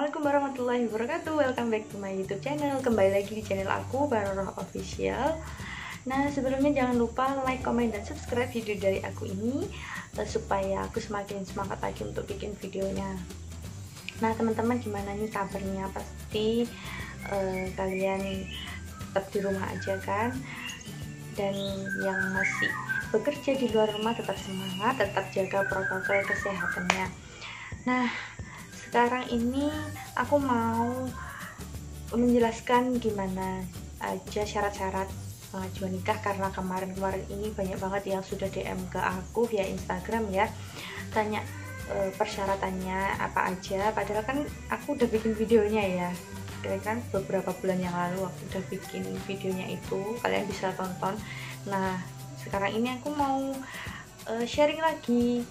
Assalamualaikum warahmatullahi wabarakatuh. Welcome back to my YouTube channel. Kembali lagi di channel aku, Baroroh Official. Nah, sebelumnya jangan lupa like, comment, dan subscribe video dari aku ini supaya aku semakin semangat lagi untuk bikin videonya. Nah, teman-teman gimana nih kabarnya? Pasti kalian tetap di rumah aja kan? Dan yang masih bekerja di luar rumah tetap semangat, tetap jaga protokol kesehatannya. Nah, sekarang ini aku mau menjelaskan gimana aja syarat-syarat pengajuan nikah, karena kemarin-kemarin ini banyak banget yang sudah DM ke aku via Instagram ya, tanya persyaratannya apa aja, padahal kan aku udah bikin videonya ya, kan beberapa bulan yang lalu aku udah bikin videonya itu, kalian bisa tonton. Nah, sekarang ini aku mau sharing lagi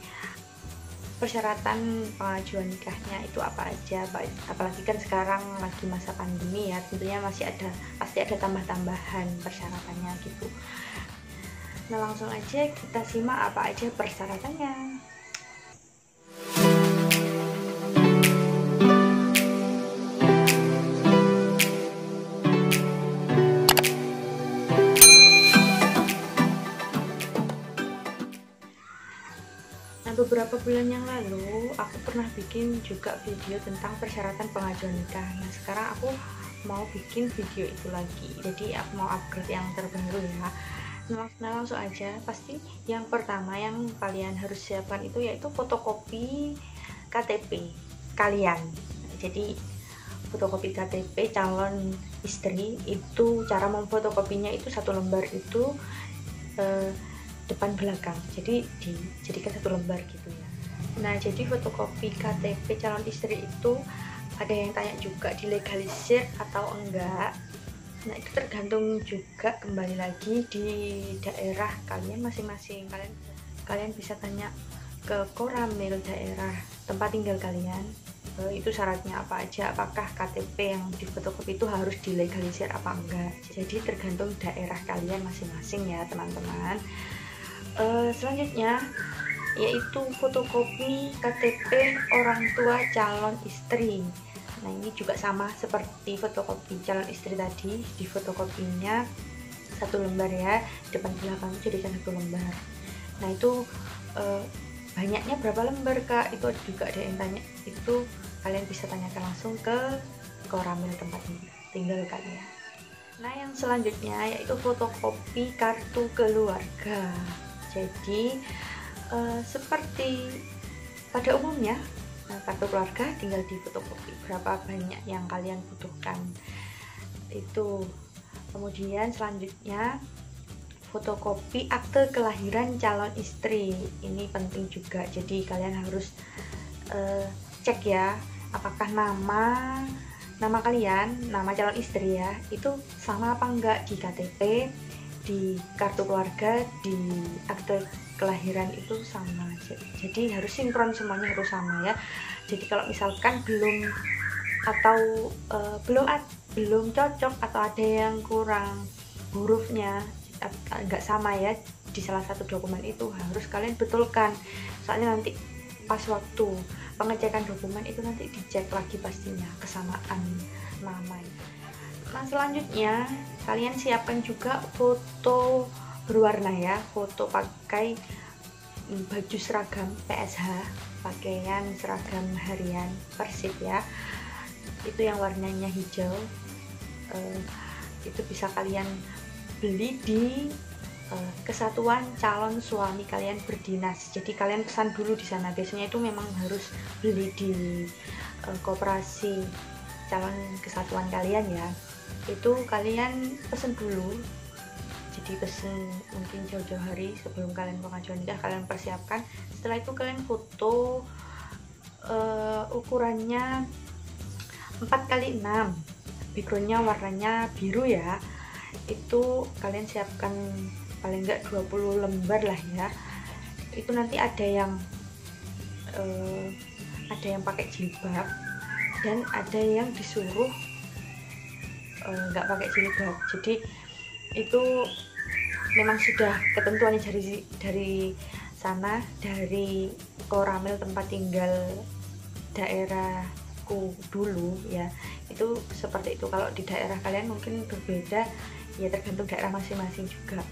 persyaratan pengajuan nikahnya itu apa aja, apalagi kan sekarang lagi masa pandemi ya, tentunya pasti ada tambah-tambahan persyaratannya gitu. Nah, langsung aja kita simak apa aja persyaratannya. Beberapa bulan yang lalu aku pernah bikin juga video tentang persyaratan pengajuan nikah. Nah, sekarang aku mau bikin video itu lagi, jadi aku mau upgrade yang terbaru ya. Nah, langsung aja, pasti yang pertama yang kalian harus siapkan itu yaitu fotokopi KTP kalian. Jadi fotokopi KTP calon istri itu cara memfotokopinya itu satu lembar itu depan belakang, jadi dijadikan satu lembar gitu ya. Nah, jadi fotokopi KTP calon istri itu ada yang tanya juga dilegalisir atau enggak. Nah, itu tergantung juga kembali lagi di daerah kalian masing-masing. Kalian bisa tanya ke Koramil daerah tempat tinggal kalian, itu syaratnya apa aja, apakah KTP yang difotokopi itu harus dilegalisir apa enggak. Jadi tergantung daerah kalian masing-masing ya teman-teman. Selanjutnya yaitu fotokopi KTP orang tua calon istri. Nah, ini juga sama seperti fotokopi calon istri tadi, di fotokopinya satu lembar ya, depan belakang jadikan satu lembar. Nah, itu banyaknya berapa lembar kak, itu juga ada yang tanya, itu kalian bisa tanyakan langsung ke Koramil tempat tinggal kalian. Nah, yang selanjutnya yaitu fotokopi kartu keluarga. Jadi seperti pada umumnya kartu keluarga tinggal di fotokopi berapa banyak yang kalian butuhkan itu. Kemudian selanjutnya fotokopi akte kelahiran calon istri, ini penting juga, jadi kalian harus cek ya apakah nama kalian, nama calon istri ya, itu sama apa enggak di KTP, di kartu keluarga, di akte kelahiran itu sama. Jadi harus sinkron, semuanya harus sama ya. Jadi kalau misalkan belum cocok atau ada yang kurang hurufnya nggak sama ya di salah satu dokumen, itu harus kalian betulkan, soalnya nanti pas waktu pengecekan dokumen itu nanti dicek lagi pastinya kesamaan namanya. Nah, selanjutnya kalian siapkan juga foto berwarna ya, foto pakai baju seragam PSH, pakaian seragam harian Persib ya, itu yang warnanya hijau. Itu bisa kalian beli di kesatuan calon suami kalian berdinas, jadi kalian pesan dulu di sana, biasanya itu memang harus beli di koperasi calon kesatuan kalian ya, itu kalian pesen dulu. Jadi pesen mungkin jauh-jauh hari sebelum kalian pengajuan nikah, kalian persiapkan. Setelah itu kalian foto ukurannya 4x6, backgroundnya warnanya biru ya, itu kalian siapkan paling enggak 20 lembar lah ya. Itu nanti ada yang pakai jilbab dan ada yang disuruh nggak pakai jilbab. Jadi itu memang sudah ketentuannya dari sana, dari Koramil tempat tinggal daerah aku dulu ya itu seperti itu. Kalau di daerah kalian mungkin berbeda ya, tergantung daerah masing-masing juga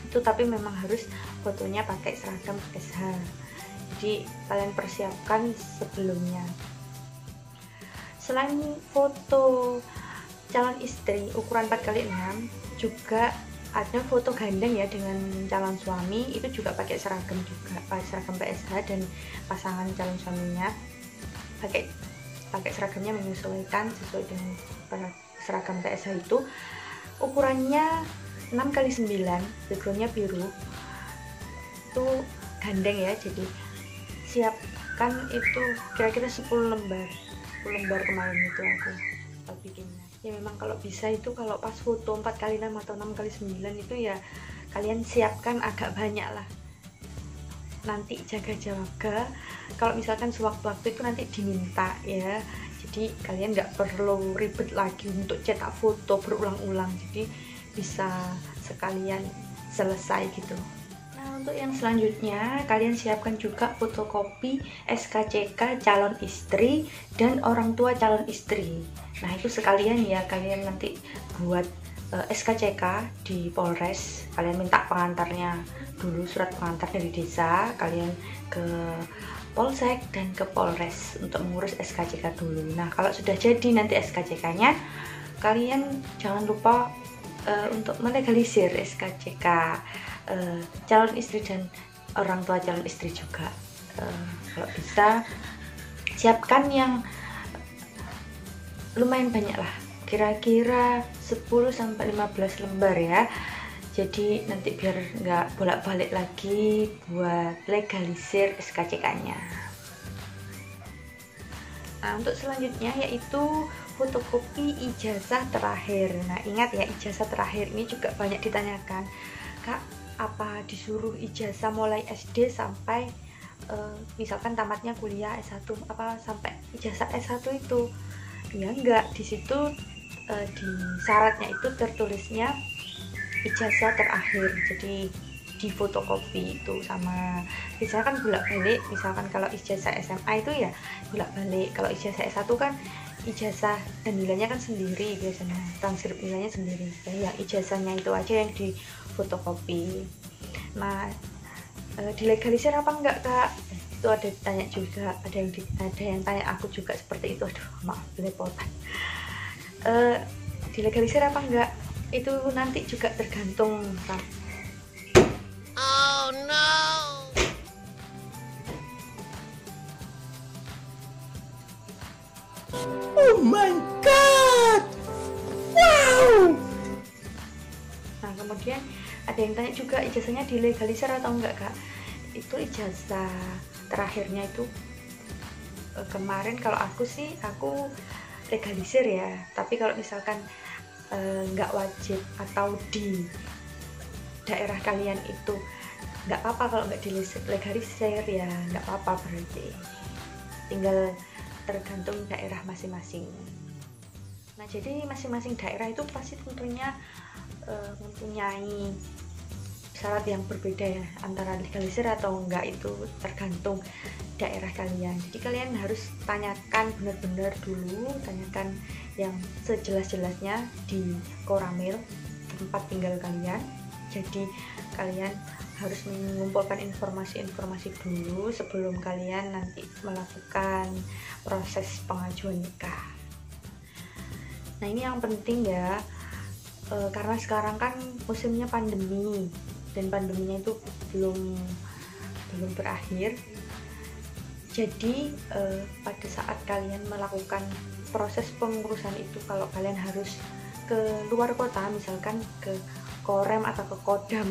itu, tapi memang harus fotonya pakai seragam SH, jadi kalian persiapkan sebelumnya. Selain foto calon istri ukuran 4x6 juga ada foto gandeng ya dengan calon suami, itu juga pakai seragam juga, pakai seragam PSH, dan pasangan calon suaminya pakai seragamnya menyesuaikan sesuai dengan seragam PSH itu. Ukurannya 6x9, backgroundnya biru, itu gandeng ya, jadi siapkan itu kira-kira 10 lembar kemarin itu aku bikinnya. Ya memang kalau bisa itu kalau pas foto 4x6 atau 6x9 itu ya kalian siapkan agak banyak lah, nanti jaga kalau misalkan sewaktu-waktu itu nanti diminta ya, jadi kalian nggak perlu ribet lagi untuk cetak foto berulang-ulang, jadi bisa sekalian selesai gitu. Nah, untuk yang selanjutnya kalian siapkan juga fotokopi SKCK calon istri dan orang tua calon istri. Nah itu sekalian ya, kalian nanti buat SKCK di Polres, kalian minta pengantarnya dulu, surat pengantar dari desa, kalian ke Polsek dan ke Polres untuk mengurus SKCK dulu. Nah kalau sudah jadi nanti SKCK-nya, kalian jangan lupa untuk melegalisir SKCK calon istri dan orang tua calon istri juga. Kalau bisa siapkan yang lumayan banyak lah, kira-kira 10-15 lembar ya, jadi nanti biar nggak bolak-balik lagi buat legalisir SKCK-nya. Nah untuk selanjutnya yaitu fotokopi ijazah terakhir. Nah ingat ya, ijazah terakhir ini juga banyak ditanyakan, Kak apa disuruh ijazah mulai SD sampai misalkan tamatnya kuliah S1 apa sampai ijazah S1 itu? Ya enggak, di situ di syaratnya itu tertulisnya ijazah terakhir, jadi di fotokopi itu sama biasanya kan bolak-balik, misalkan kalau ijazah SMA itu ya bolak-balik, kalau ijazah S1 kan ijazah dan nilainya kan sendiri, biasanya transkrip nilainya sendiri ya, ijazahnya itu aja yang di fotokopi. Nah dilegalisir apa enggak Kak? Itu ada tanya juga, ada yang tanya aku juga seperti itu, aduh maaf belepotan. Dilegalisir apa enggak itu nanti juga tergantung Kak. Oh no. Oh my god. Wow. Nah kemudian ada yang tanya juga ijazahnya dilegalisir atau enggak Kak? Itu ijazah terakhirnya itu kemarin kalau aku sih aku legalisir ya, tapi kalau misalkan nggak wajib atau di daerah kalian itu nggak apa-apa kalau nggak dilegalisir ya nggak apa-apa, berarti tinggal tergantung daerah masing-masing. Nah jadi masing-masing daerah itu pasti tentunya mempunyai syarat yang berbeda ya, antara legalisir atau enggak itu tergantung daerah kalian. Jadi kalian harus tanyakan benar-benar dulu, tanyakan yang sejelas-jelasnya di Koramil tempat tinggal kalian. Jadi kalian harus mengumpulkan informasi-informasi dulu sebelum kalian nanti melakukan proses pengajuan nikah. Nah ini yang penting ya, karena sekarang kan musimnya pandemi dan pandeminya itu belum berakhir. Jadi pada saat kalian melakukan proses pengurusan itu, kalau kalian harus ke luar kota, misalkan ke Korem atau ke Kodam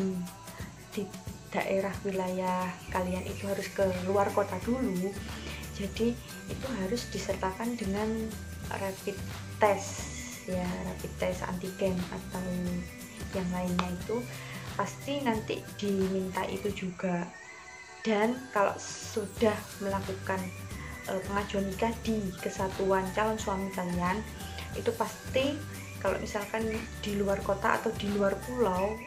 di daerah wilayah kalian itu harus ke luar kota dulu, jadi itu harus disertakan dengan rapid test ya, rapid test antigen atau yang lainnya itu pasti nanti diminta itu juga. Dan kalau sudah melakukan pengajuan nikah di kesatuan calon suami kalian, itu pasti kalau misalkan di luar kota atau di luar pulau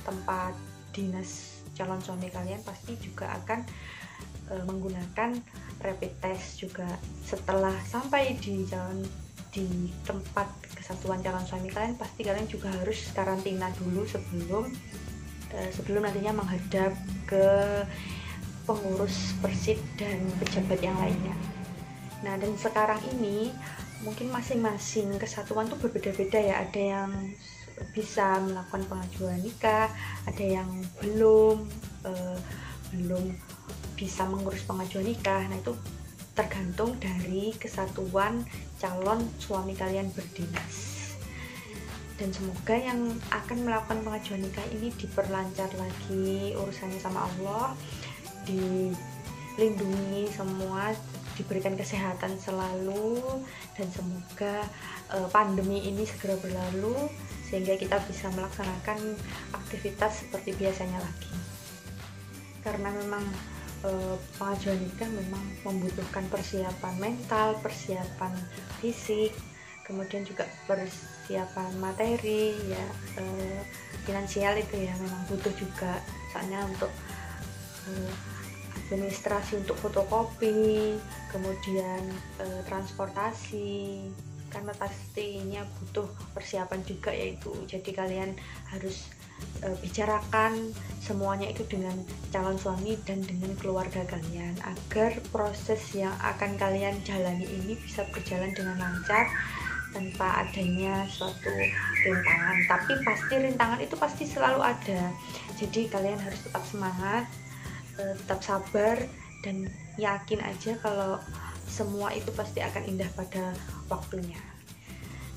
tempat dinas calon suami kalian, pasti juga akan menggunakan rapid test juga. Setelah sampai di tempat kesatuan calon suami kalian, pasti kalian juga harus karantina dulu sebelum nantinya menghadap ke pengurus persid dan pejabat yang lainnya. Nah, dan sekarang ini mungkin masing-masing kesatuan tuh berbeda-beda ya. Ada yang bisa melakukan pengajuan nikah, ada yang belum bisa mengurus pengajuan nikah. Nah, itu tergantung dari kesatuan calon suami kalian berdinas. Dan semoga yang akan melakukan pengajuan nikah ini diperlancar lagi urusannya sama Allah, dilindungi semua, diberikan kesehatan selalu, dan semoga pandemi ini segera berlalu sehingga kita bisa melaksanakan aktivitas seperti biasanya lagi. Karena memang pengajuan nikah memang membutuhkan persiapan mental, persiapan fisik, kemudian juga persiapan materi ya, finansial itu ya memang butuh juga, soalnya untuk administrasi untuk fotokopi, kemudian transportasi, karena pastinya butuh persiapan juga yaitu. Jadi kalian harus bicarakan semuanya itu dengan calon suami dan dengan keluarga kalian agar proses yang akan kalian jalani ini bisa berjalan dengan lancar tanpa adanya suatu rintangan. Tapi pasti rintangan itu pasti selalu ada, jadi kalian harus tetap semangat, tetap sabar, dan yakin aja kalau semua itu pasti akan indah pada waktunya.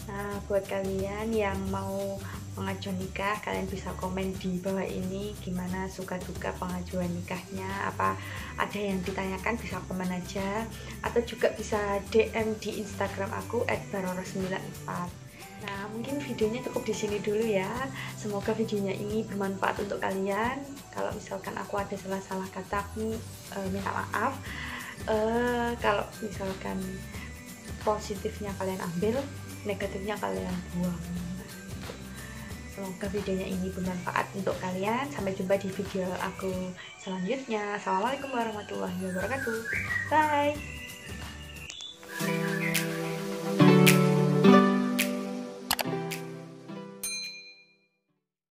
Nah, buat kalian yang mau pengajuan nikah, kalian bisa komen di bawah ini gimana suka duka pengajuan nikahnya, apa ada yang ditanyakan bisa komen aja, atau juga bisa DM di Instagram aku @baroro94. Nah, mungkin videonya cukup di sini dulu ya. Semoga videonya ini bermanfaat untuk kalian. Kalau misalkan aku ada salah-salah kata, aku minta maaf. Kalau misalkan positifnya kalian ambil, negatifnya kalian buang. Semoga videonya ini bermanfaat untuk kalian. Sampai jumpa di video aku selanjutnya. Assalamualaikum warahmatullahi wabarakatuh. Bye.